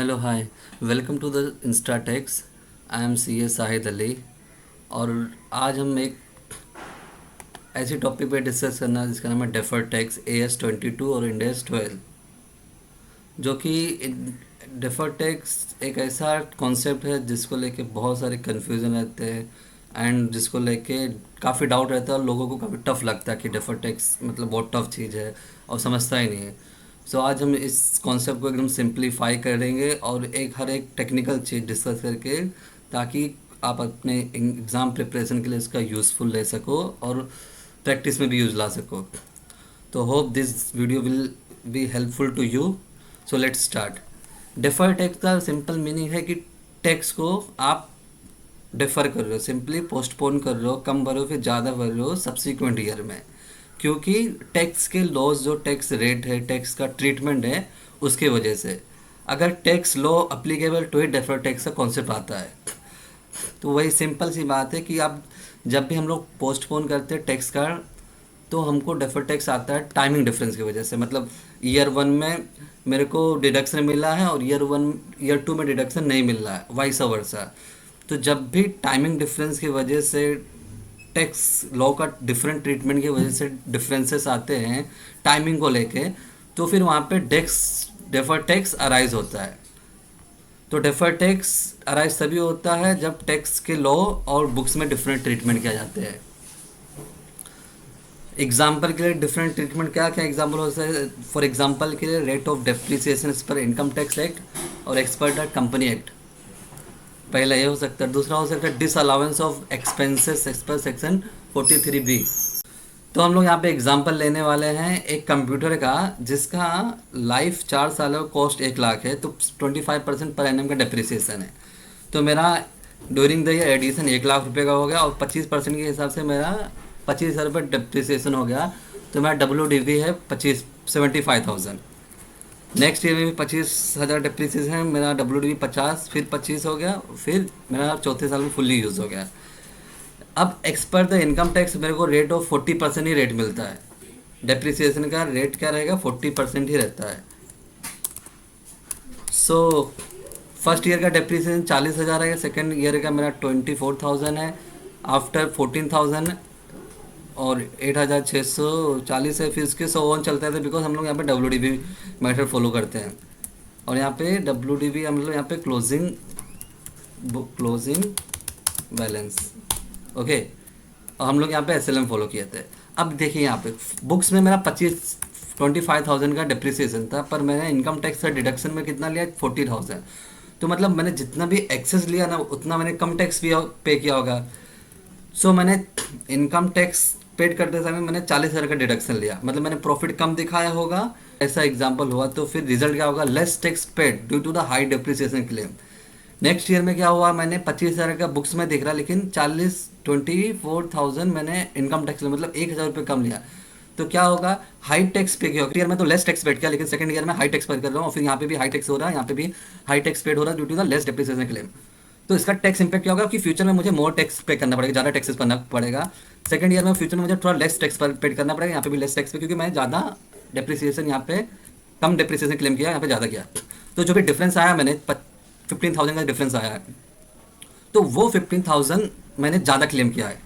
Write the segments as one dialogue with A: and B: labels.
A: Hello hi, welcome to the Instatax. I am C A Shahid Ali. और आज हम एक ऐसी टॉपिक पे डिस्कस करना है जिसका नाम है डेफर्ड टैक्स AS 22 और इंड AS 12। जो कि डेफर्ड टैक्स एक ऐसा कॉन्सेप्ट है जिसको लेके बहुत सारे कन्फ्यूज़न रहते हैं एंड जिसको लेके काफ़ी डाउट रहता है और लोगों को काफ़ी टफ लगता है कि डेफर्ड टैक्स मतलब बहुत टफ चीज़ है और समझता ही नहीं है। सो आज हम इस कॉन्सेप्ट को एकदम सिंप्लीफाई करेंगे और हर एक टेक्निकल चीज़ डिस्कस करके, ताकि आप अपने एग्ज़ाम प्रिपरेशन के लिए इसका यूज़फुल ले सको और प्रैक्टिस में भी यूज़ ला सको। तो hope this video will be helpful to you. So let's start. Defer tax का सिंपल मीनिंग है कि टैक्स को आप डिफ़र कर रहे हो, सिंपली पोस्टपोन कर रहे हो, कम भरो फिर ज़्यादा भर रहे हो सब्सिक्वेंट ईयर में। क्योंकि टैक्स के लॉज, जो टैक्स रेट है, टैक्स का ट्रीटमेंट है, उसके वजह से अगर टैक्स लॉ अप्लीकेबल टू ही डेफर टैक्स का कॉन्सेप्ट आता है। तो वही सिंपल सी बात है कि आप जब भी हम लोग पोस्टपोन करते हैं टैक्स का, तो हमको डेफर टैक्स आता है टाइमिंग डिफरेंस की वजह से। मतलब ईयर 1 में मेरे को डिडक्शन मिला है और ईयर 2 में डिडक्शन नहीं मिल रहा है, वाइस वर्सा। तो जब भी टाइमिंग डिफरेंस की वजह से, टैक्स लॉ का डिफरेंट ट्रीटमेंट की वजह से डिफरेंसेस आते हैं टाइमिंग को लेके, तो फिर वहाँ पे डेफर टैक्स अराइज होता है। तो डेफर टैक्स अराइज तभी होता है जब टैक्स के लॉ और बुक्स में डिफरेंट ट्रीटमेंट किया जाते हैं। एग्जाम्पल के लिए डिफरेंट ट्रीटमेंट क्या क्या एग्जाम्पल हो सकता है? फॉर एग्जाम्पल के लिए rate of depreciation per income tax act और एक्सपर्ट कंपनी एक्ट, पहला ये हो सकता है। दूसरा हो सकता है disallowance of expenses as per section 43B। तो हम लोग यहाँ पे एग्जांपल लेने वाले हैं एक कंप्यूटर का जिसका लाइफ 4 साल है, कॉस्ट 1 लाख है, तो 25% पर एनम का डेप्रिसिएशन है। तो मेरा during the year addition 1 lakh रुपये का हो गया और 25% के हिसाब से मेरा 25,000 रुपये डेप्रिसिएशन हो गया। तो मेरा WDV है 75,000। नेक्स्ट ईयर में भी 25,000 डेप्रिसिएशन है, मेरा WDV 50, फिर 25 हो गया, फिर मेरा चौथे साल में फुल्ली यूज़ हो गया। अब एक्सपर्ट द इनकम टैक्स मेरे को रेट ऑफ 40% ही रेट मिलता है। डेप्रिसिएशन का रेट क्या रहेगा? 40% ही रहता है। सो फर्स्ट ईयर का डेप्रिसिएशन 40,000 है, सेकेंड ईयर का मेरा 24,000 है, आफ्टर 14,000 और 8,640 है, फिर उसके 100 चलता है। बिकॉज हम लोग यहाँ पे WDV मेथड फॉलो करते हैं और यहाँ पे WDV हम लोग यहाँ पे क्लोजिंग बैलेंस, ओके। और हम लोग यहाँ पे SLM फॉलो किए थे। अब देखिए यहाँ पे बुक्स में मेरा 25,000 का डिप्रिसिएशन था, पर मैंने इनकम टैक्स का डिडक्शन में कितना लिया? 40,000। तो मतलब मैंने जितना भी एक्सेस लिया ना, उतना मैंने कम टैक्स भी पे किया होगा। सो मैंने इनकम टैक्स पेड करते समय मैंने 40,000 का डिडक्शन लिया, मतलब मैंने प्रॉफिट कम दिखाया होगा, ऐसा एग्जाम्पल हुआ। तो फिर रिजल्ट क्या होगा? Less tax paid due to the high depreciation claim. Next year में क्या हुआ? मैंने 25,000 का बुक्स में दिख रहा, लेकिन 24,000 मैंने इनकम टैक्स लिया, मतलब 1,000 रुपये कम लिया। तो क्या होगा? हाई टैक्स पे किया। ईयर में तो लेस टैक्स पेड किया, लेकिन सेकंड ईयर में हाई टैक्स पेड कर रहा हूँ और फिर यहाँ पे भी हाई टैक्स हो रहा है, यहाँ पे भी हाई टैक्स पेड हो रहा है due to the less depreciation claim. तो इसका टैक्स इंपैक्ट क्या होगा कि फ्यूचर में मुझे मोर टैक्स पे करना पड़ेगा, ज़्यादा टैक्सेस करना पड़ेगा। सेकंड ईयर में फ्यूचर में मुझे थोड़ा लेस टैक्स पर पेड करना पड़ेगा, यहाँ पे भी लेस टैक्स पे, क्योंकि मैं ज़्यादा डिप्रिसिएशन यहाँ पे कम डिप्रिसिएशन क्लेम किया, यहाँ पे ज़्यादा किया। तो जो भी डिफरेंस आया, मैंने 15,000 का डिफरेंस आया है, तो वो 15,000 मैंने ज़्यादा क्लेम किया है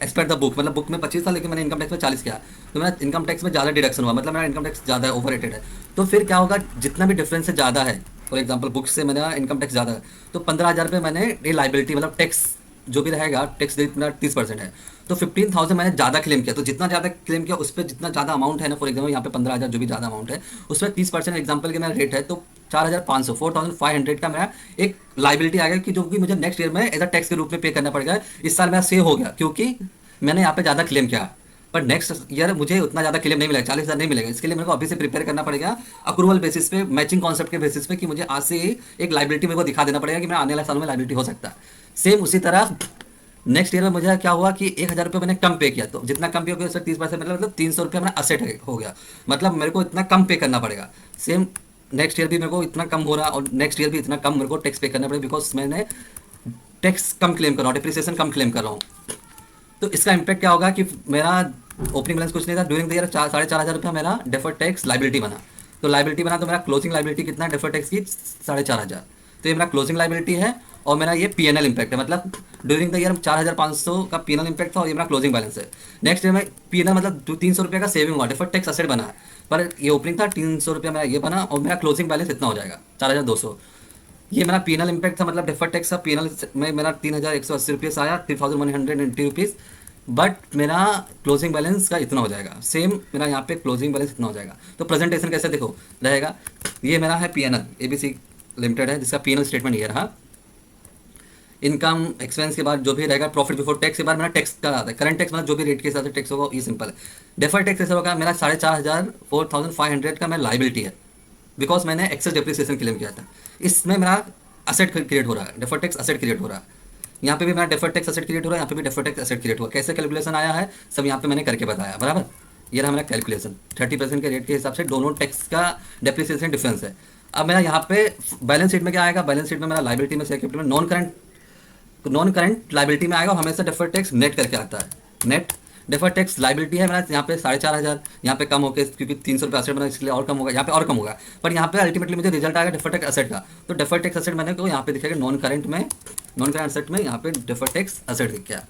A: एज पर द बुक। मतलब बुक में 25 था, लेकिन मैंने इनकम टैक्स में 40 किया, तो मेरा इनकम टैक्स में ज़्यादा डिडक्शन हुआ, मतलब मेरा इनकम टैक्स ज़्यादा है, ओवर रेटेड है। तो फिर क्या होगा? जितना भी डिफरेंस है ज़्यादा है, फॉर एग्जाम्पल बुक से मेरा इनकम टैक्स ज़्यादा है, तो 15,000 रुपये मैंने ये लाइबिलिटी, मतलब टैक्स जो भी रहेगा, टैक्स रेट मेरा 30% है, तो 15,000 मैंने ज़्यादा क्लेम किया। तो जितना ज़्यादा क्लेम किया उस पर जितना ज़्यादा अमाउंट है ना, फॉर एग्जाम्पल यहाँ पे 15,000 जो भी ज़्यादा अमाउंट है, उस पर 30% एग्जाम्पल के मेरा रेट है, तो 4,500 4,500 का मेरा एक लाइबिलिटी आ गया, कि जो कि मुझे नेक्स्ट ईयर में एज अ टैक्स के रूप में पे करना पड़ेगा। इस साल मेरा सेव हो गया क्योंकि मैंने यहाँ पे ज़्यादा क्लेम किया, पर नेक्स्ट ईयर मुझे उतना ज़्यादा क्लेम नहीं मिलेगा, 40,000 नहीं मिलेगा। इसके लिए मेरे को अभी से प्रिपेयर करना पड़ेगा अक्रूवल बेसिस पे, मैचिंग कॉन्सेप्ट के बेसिस पे, कि मुझे आज से ही एक लाइबिलिटी मेरे को दिखा देना पड़ेगा कि मेरा आने वाले सालों में लाइबिलिटी हो सकता है। सेम उसी तरह नेक्स्ट ईयर में मुझे क्या हुआ कि 1,000 रुपये मैंने कम पे किया, तो जितना कम पे हो गया उससे 30% मतलब 300 रुपये मेरा असेट हो गया, मतलब मेरे को इतना कम पे करना पड़ेगा। सेम नेक्स्ट ईयर भी मेरे को इतना कम हो रहा, और नेक्स्ट ईयर भी इतना कम मेरे को टैक्स पे करना पड़ेगा, बिकॉज मैंने टैक्स कम क्लेम कर रहा हूँ, डिप्रिसिएशन कम क्लेम कर रहा हूँ। तो इसका इम्पैक्ट क्या होगा कि मेरा ओपनिंग बैलेंस कुछ नहीं था, ड्यूरिंग द ईयर 4,500 रुपया मेरा डेफर्ड टैक्स लाइबिलिटी बना। तो लाइबिलिटी बना, तो मेरा क्लोजिंग लाइबिलिटी कितना है डेफर्ड टैक्स की 4,500। तो ये मेरा क्लोजिंग लाइबिलिटी है और मेरा ये पीएनएल इम्पैक्ट है, मतलब ड्यूरिंग द ईयर 4,500 का पीएनएल इम्पैक्ट था और ये मेरा क्लोजिंग बैलेंस है। नेक्स्ट ईयर में पीएनएल मतलब 300 रुपये का सेविंग हुआ, डेफर्ड टैक्स असेट बना है, पर ये ओपनिंग था 300 रुपया मेरा ये बना और मेरा क्लोजिंग बैलेंस इतना हो जाएगा 4,200। ये मेरा पीएनएल इम्पैक्ट था, मतलब डेफर्ड टैक्स का पीएनएल में मेरा 3,180 रुपये से आया, 3,180 रुपीज़, बट मेरा क्लोजिंग बैलेंस का इतना हो जाएगा। सेम मेरा यहाँ पे क्लोजिंग बैलेंस इतना हो जाएगा। तो प्रेजेंटेशन कैसे देखो रहेगा, ये मेरा है पीएनएल एबीसी लिमिटेड है, जिसका पीएनएल स्टेटमेंट ये रहा। इनकम एक्सपेंस के बाद जो भी रहेगा, प्रॉफिट बिफोर टैक्स के बाद मेरा टैक्स का आता है, करंट टैक्स मतलब जो भी रेट के हिसाब से टैक्स होगा, ये सिंपल है। डेफर्ड टैक्स ऐसा होगा, मेरा 4,500 4,500 का मेरा लाइबिलिटी है, बिकॉज मैंने एक्सेस डेप्रिसिएशन क्लेम किया था। इसमें मेरा असेट क्रिएट हो रहा है, डेफर्ड टैक्स असेट क्रिएट हो रहा है। यहाँ पे भी मेरा डेफर्ड टैक्स असेट क्रिएट हो रहा है, यहाँ पे भी डेफर्ड टैक्स असेट क्रिएट हुआ। कैसे कैलकुलेशन आया है सब यहाँ पे मैंने करके बताया, बराबर। ये रहा मेरा कैलकुलेशन, 30% के रेट के हिसाब से दोनों टैक्स का डेप्रिसिएशन डिफरेंस है। अब मेरा यहाँ पे बैलेंस शीट में क्या आएगा, बैलेंस शीट में मेरा लाइबिलिटी में शेयर कैपिटल में नॉन करंट लाइबिलिटी में आएगा और हमेशा डेफर्ड टैक्स नेट करके आता है। नेट डेफर्ड टैक्स लाइबिलिटी है मेरा यहाँ पे 4,500, यहाँ पे कम होकर क्योंकि 300 रुपये असेट बना इसलिए और कम होगा, यहाँ पे और कम होगा, पर यहाँ पे अल्टीमेटली मुझे रिजल्ट आएगा डेफर्ड टैक्स असेट का। तो डेफर्ड टैक्स असेट मैंने को यहाँ पे दिखेगा नॉन करंट असेट में यहाँ पे डेफर्ड टैक्स असेट दिख गया।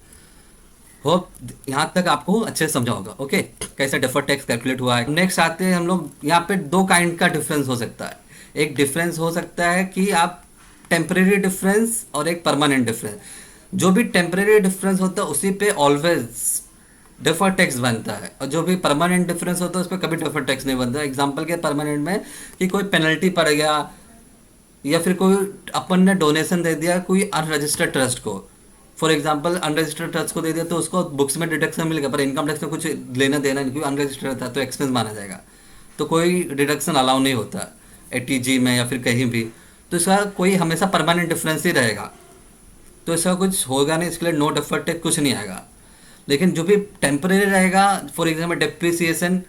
A: होप यहाँ तक आपको अच्छे से समझा होगा। ओके, कैसे डेफर्ड टैक्स कैलकुलेट हुआ है। नेक्स्ट आते हैं हम लोग, यहाँ पे 2 काइंड का डिफरेंस हो सकता है। एक डिफरेंस हो सकता है कि आप टेम्परेरी डिफरेंस और एक परमानेंट डिफरेंस। जो भी टेम्परेरी डिफरेंस होता है उसी पे ऑलवेज डेफर्ड टैक्स बनता है, और जो भी परमानेंट डिफरेंस होता है उस पर कभी डेफर्ड टैक्स नहीं बनता। एग्जांपल के परमानेंट में कि कोई पेनल्टी पड़ गया या फिर कोई अपन ने डोनेशन दे दिया कोई अनरजिस्टर्ड ट्रस्ट को, फॉर एग्जांपल अनरजिस्टर्ड ट्रस्ट को दे दिया तो उसको बुक्स में डिडक्शन मिल गया, पर इनकम टैक्स का कुछ लेना देना नहीं, क्योंकि अनरजिस्टर्ड था तो एक्सपेंस माना जाएगा, तो कोई डिडक्शन अलाउ नहीं होता एटीजी में या फिर कहीं भी। तो इसका कोई हमेशा परमानेंट डिफरेंस ही रहेगा, तो इसका कुछ होगा नहीं, इसके लिए नो डेफर्ड टैक्स कुछ नहीं आएगा। लेकिन जो भी टेम्परेरी रहेगा, फॉर एग्जाम्पल डेप्रिसिएशन,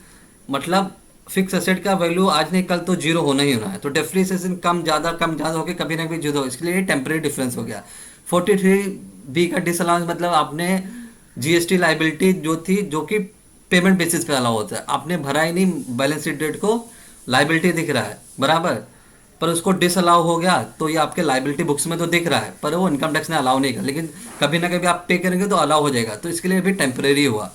A: मतलब फिक्स एसेट का वैल्यू आज नहीं कल तो जीरो होना ही होना है, तो डेप्रिसिएशन कम ज़्यादा होकर कभी ना कभी जीरो, इसके लिए टेम्परेरी डिफरेंस हो गया। 43B का डिसअलाउंस मतलब आपने जीएसटी लाइबिलिटी जो थी, जो कि पेमेंट बेसिस पे अलाउ होता है, आपने भरा ही नहीं बैलेंस शीट डेट को, लाइबिलिटी दिख रहा है बराबर, पर उसको डिसअलाउ हो गया तो ये आपके लाइबिलिटी बुक्स में तो दिख रहा है, पर वो इनकम टैक्स ने अलाउ नहीं किया, लेकिन कभी ना कभी आप पे करेंगे तो अलाउ हो जाएगा, तो इसके लिए भी टेम्परेरी हुआ।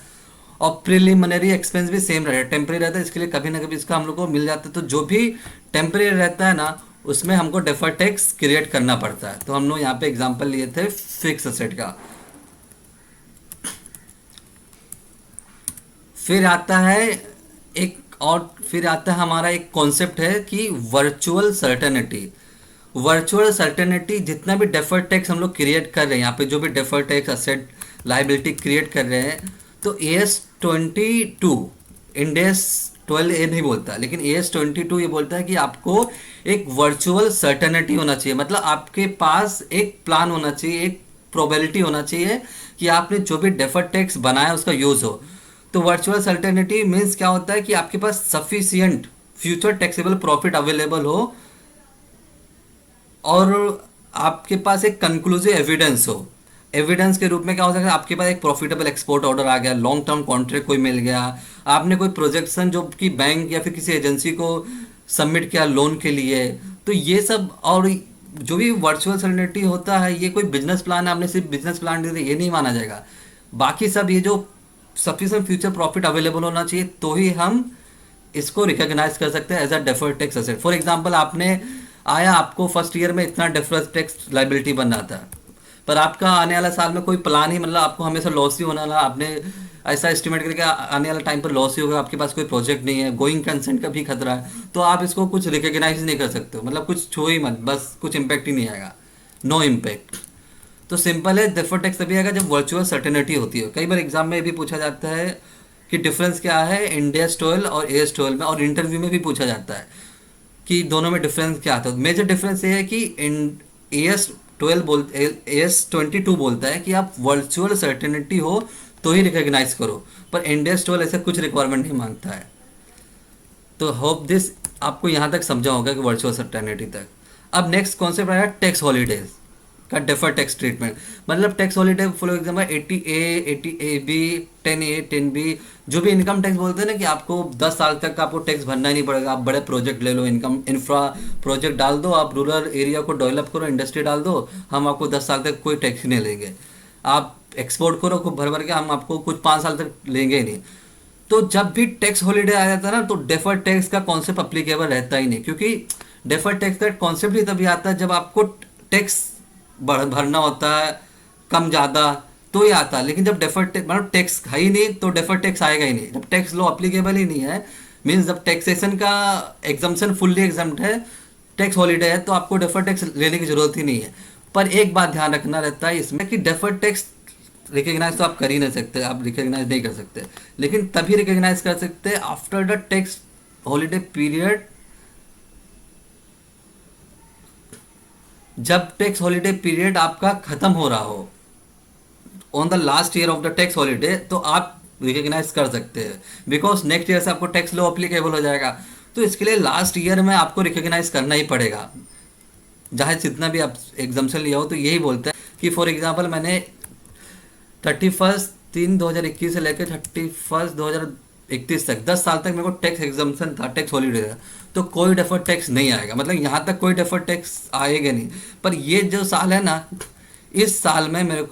A: और प्रिलिमिनरी एक्सपेंस भी सेम रहेगा, टेम्परेरी रहता है, इसके लिए कभी ना कभी इसका हम लोग को मिल जाता है। तो जो भी टेम्परेरी रहता है ना, उसमें हमको डेफर्ड टैक्स क्रिएट करना पड़ता है। तो हम लोग यहाँ पे एग्जाम्पल लिए थे फिक्स एसेट का। फिर आता है हमारा एक कॉन्सेप्ट है कि वर्चुअल सर्टेनिटी। वर्चुअल सर्टेनिटी जितना भी डेफर्ड टैक्स हम लोग क्रिएट कर रहे हैं, यहाँ पे जो भी deferred tax asset liability create कर रहे हैं, तो AS22 इंडेस 12A नहीं बोलता, लेकिन AS22 ये बोलता है कि आपको एक वर्चुअल सर्टेनिटी होना चाहिए, मतलब आपके पास एक प्लान होना चाहिए, एक प्रोबेबिलिटी होना चाहिए कि आपने जो भी डेफर्ड टैक्स बनाया उसका यूज़ हो। तो वर्चुअल सर्टेनिटी मीन्स क्या होता है कि आपके पास sufficient future taxable profit available हो और आपके पास एक कंक्लूसिव एविडेंस हो। एविडेंस के रूप में क्या हो सकता है, आपके पास एक प्रॉफिटेबल एक्सपोर्ट ऑर्डर आ गया, लॉन्ग टर्म कॉन्ट्रैक्ट कोई मिल गया, आपने कोई प्रोजेक्शन जो कि बैंक या फिर किसी एजेंसी को सबमिट किया लोन के लिए, तो ये सब। और जो भी वर्चुअल सर्टेनिटी होता है, ये कोई बिजनेस प्लान है, आपने सिर्फ बिजनेस प्लान दे दिया ये नहीं माना जाएगा। बाकी सब ये जो सफिशिएंट फ्यूचर प्रॉफिट अवेलेबल होना चाहिए, तो ही हम इसको रिकॉग्नाइज कर सकते हैं as a deferred tax asset. For example आपने आया, आपको फर्स्ट ईयर में इतना डेफर्ड टैक्स लाइबिलिटी बनना था, पर आपका आने वाला साल में कोई प्लान ही, मतलब आपको हमेशा लॉस ही होना, आपने ऐसा एस्टिमेट करके आने वाला टाइम पर लॉस ही होगा, आपके पास कोई प्रोजेक्ट नहीं है, गोइंग कंसेंट का भी खतरा है, तो आप इसको कुछ रिकॉग्नाइज नहीं कर सकते हो, मतलब कुछ छो ही मत, बस कुछ इम्पैक्ट ही नहीं आएगा, नो इम्पैक्ट। तो सिंपल है, डेफर्ड टैक्स तभी आएगा जब वर्चुअल सर्टेनिटी होती है। कई बार एग्जाम में भी पूछा जाता है कि डिफरेंस क्या है इंडेस 12 और AS12 में, और इंटरव्यू में भी पूछा जाता है कि दोनों में डिफरेंस क्या आता है। मेजर डिफरेंस ये है कि AS22 बोलता है कि आप वर्चुअल सर्टेनिटी हो तो ही रिकॉग्नाइज करो, पर इंडेस 12 ऐसे कुछ रिक्वायरमेंट नहीं मांगता है। तो होप दिस आपको यहाँ तक समझा होगा कि वर्चुअल सर्टेनिटी तक। अब नेक्स्ट कॉन्सेप्ट आया टैक्स हॉलीडेज। का डेफर टैक्स ट्रीटमेंट, मतलब tax holiday for example 80A 80AB 10A 10B, जो भी इनकम टैक्स बोलते हैं ना कि आपको 10 साल तक आपको टैक्स भरना ही नहीं पड़ेगा। आप बड़े प्रोजेक्ट ले लो, इनकम इंफ्रा प्रोजेक्ट डाल दो, आप रूरल एरिया को डेवलप करो, इंडस्ट्री डाल दो, हम आपको 10 साल तक कोई टैक्स ही नहीं लेंगे। आप एक्सपोर्ट करो खूब भर भर के, हम आपको कुछ 5 साल तक लेंगे ही नहीं। तो जब भी टैक्स हॉलीडे आ जाता है ना, तो डेफर्ड टैक्स का कॉन्सेप्ट अप्लीकेबल रहता ही नहीं, क्योंकि डेफर्ड टैक्स का कॉन्सेप्ट ही तभी आता है जब आपको टैक्स भरना होता है कम ज़्यादा, तो ही आता है। लेकिन जब डेफर्ड मतलब टैक्स है ही नहीं तो डेफर्ड टैक्स आएगा ही नहीं। जब टैक्स लॉ अप्लीकेबल ही नहीं है, मीन्स जब टैक्सेशन का एग्जम्पशन फुल्ली एग्जम्प्ट है, टैक्स हॉलीडे है, तो आपको डेफर्ड टैक्स लेने की जरूरत ही नहीं है। पर एक बात ध्यान रखना रहता है इसमें कि डेफर्ड टैक्स रिकग्नाइज तो आप कर ही नहीं सकते, आप रिकग्नाइज नहीं कर सकते, लेकिन तभी रिकग्नाइज कर सकते हैं after the tax holiday period, जब टैक्स हॉलीडे पीरियड आपका खत्म हो रहा हो, on the last year of the tax holiday, तो आप रिकग्नाइज कर सकते हैं, बिकॉज नेक्स्ट ईयर से आपको टैक्स लॉ अप्लीकेबल हो जाएगा। तो इसके लिए लास्ट ईयर में आपको रिकग्नाइज करना ही पड़ेगा, चाहे जितना भी आप एग्जाम्पशन लिया हो। तो यही बोलते हैं कि फॉर एग्जाम्पल मैंने 31/3/2021 से लेकर 31/2031 तक 10 साल तक मेरे को टैक्स एग्जाम्पशन था, टैक्स हॉलीडे था, तो कोई डेफर्ड टैक्स नहीं आएगा, मतलब यहाँ तक कोई डेफर्ड टैक्स आएगा नहीं। पर ये जो साल है ना, इस साल में मेरे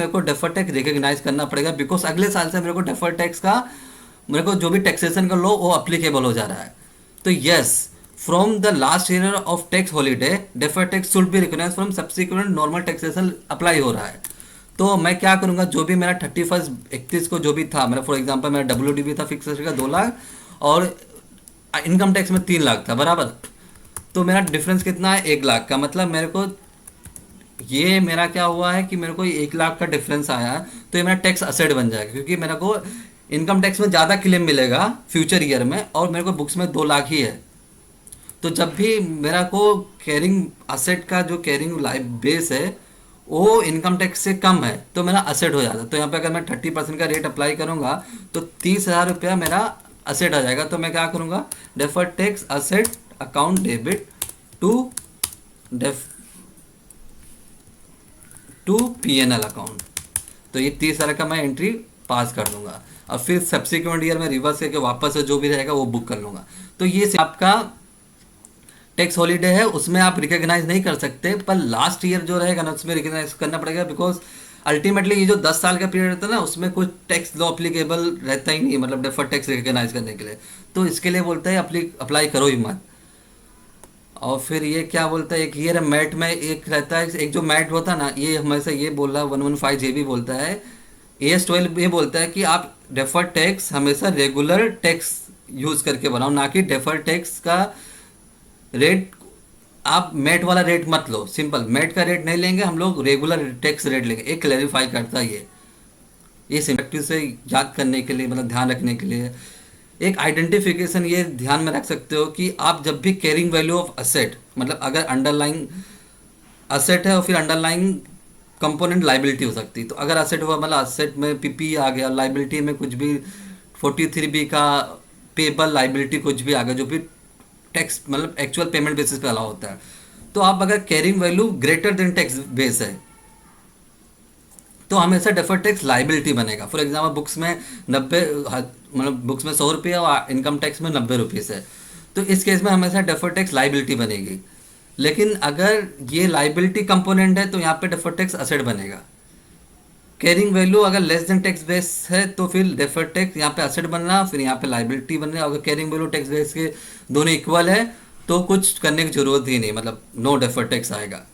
A: को डेफर्ड टैक्स रिकग्नाइज करना पड़ेगा, बिकॉज अगले साल से मेरे को डेफर्ड टैक्स का, मेरे को जो भी टैक्सेशन का लॉ वो अप्लीकेबल हो जा रहा है। तो yes, from the last year of tax holiday deferred tax should be recognise from subsequent normal taxation apply हो रहा है। तो मैं क्या करूंगा, जो भी मेरा 31/31 को जो भी था मेरा, फॉर एग्जांपल मेरा WDB था फिक्स का 2 लाख और इनकम टैक्स में 3 लाख था बराबर, तो मेरा डिफरेंस कितना है 1 लाख का। मतलब मेरे को ये मेरा क्या हुआ है कि मेरे को 1 लाख का डिफरेंस आया, तो ये मेरा टैक्स असेट बन जाएगा, क्योंकि मेरे को इनकम टैक्स में ज़्यादा क्लेम मिलेगा फ्यूचर ईयर में, और मेरे को बुक्स में 2 लाख ही है। तो जब भी मेरा को कैरिंग असेट का जो कैरिंग लाइफ बेस है वो इनकम टैक्स से कम है, तो मेरा असेट हो जाता है। तो यहाँ पे अगर मैं 30% का रेट अप्लाई करूँगा तो 30,000 रुपया मेरा असेट आ जाएगा। तो मैं क्या करूँगा, deferred tax asset account debit to PNL account, तो ये 30,000 का मैं एंट्री पास कर दूंगा, और फिर सब्सिक्वेंट ईयर में रिवर्स करके वापस से जो भी रहेगा वो बुक कर लूँगा। तो ये आपका टैक्स हॉलीडे है, उसमें आप रिकग्नाइज नहीं कर सकते, पर लास्ट ईयर जो रहेगा ना उसमें रिकग्नाइज करना पड़ेगा, बिकॉज अल्टीमेटली ये जो 10 साल का पीरियड रहता है ना, उसमें कुछ टैक्स लॉ अप्लीकेबल रहता ही नहीं, मतलब डेफर्ड टैक्स रिकग्नाइज करने के लिए। तो इसके लिए बोलते हैं अप्लाई करो ही मत। और फिर ये क्या बोलता है, एक ये मैट में एक रहता है, एक जो मैट होता है ना, ये हमेशा ये बोल रहा है 115JB बोलता है, AS12 ये बोलता है कि आप डेफर्ड टैक्स हमेशा रेगुलर टैक्स यूज करके बनाओ, ना कि डेफर्ड टैक्स का रेट आप मैट वाला रेट मत लो। सिंपल मैट का रेट नहीं लेंगे हम लोग, रेगुलर टैक्स रेट लेंगे। एक क्लैरिफाई करता है ये सिंपल से याद करने के लिए, मतलब ध्यान रखने के लिए एक आइडेंटिफिकेशन ये ध्यान में रख सकते हो कि आप जब भी कैरिंग वैल्यू ऑफ असेट, मतलब अगर अंडरलाइंग असेट है और फिर अंडरलाइंग कंपोनेंट लाइबिलिटी हो सकती है, तो अगर असेट हुआ मतलब असेट में PP आ गया, लाइबिलिटी में कुछ भी 43B का पेबल लाइबिलिटी कुछ भी आ गया, जो भी टैक्स मतलब एक्चुअल पेमेंट बेसिस पे अलाउ होता है, तो आप अगर carrying value greater than tax base है तो हमेशा डेफर्ड टैक्स लाइबिलिटी बनेगा। फॉर एग्जाम्पल बुक्स में 90 मतलब बुक्स में 100 रुपये और इनकम टैक्स में 90 रुपीज़ है, तो इस केस में हमेशा डेफर्ड टैक्स लाइबिलिटी बनेगी। लेकिन अगर ये लाइबिलिटी कंपोनेंट है तो यहाँ पे डेफर्ड टैक्स असेट बनेगा। कैरिंग वैल्यू अगर लेस देन टैक्स बेस है तो फिर डेफर्ड टैक्स यहाँ पे असेट बनना, फिर यहाँ पे लाइबिलिटी बनना। अगर कैरिंग वैल्यू टैक्स बेस के दोनों इक्वल है तो कुछ करने की जरूरत ही नहीं, मतलब नो डेफर्ड टैक्स आएगा।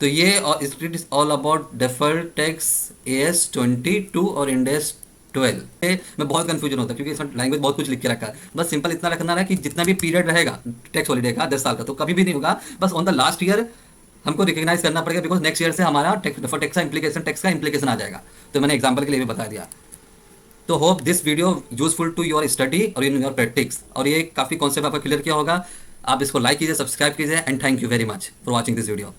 A: तो ये it is all about deferred tax AS22 और इंड AS 12। मैं बहुत कंफ्यूजन होता है क्योंकि इसमें लैंग्वेज बहुत कुछ लिख के रखा है। बस सिंपल इतना रखना है कि जितना भी पीरियड रहेगा टैक्स हॉलीडे का 10 साल का, तो कभी भी नहीं होगा, बस ऑन द लास्ट ईयर हमको रिकग्नाइज करना पड़ेगा, बिकॉज नेक्स्ट ईयर से हमारा डेफर्ड टैक्स का इम्प्लीकेशन आ जाएगा। तो मैंने एग्जाम्पल के लिए भी बता दिया। तो hope this video useful to your study और इन योर प्रैक्टिस, और ये काफ़ी कॉन्सेप्ट आपका क्लियर किया होगा। आप इसको लाइक कीजिए, सब्सक्राइब कीजिए, and thank you very much for watching this video.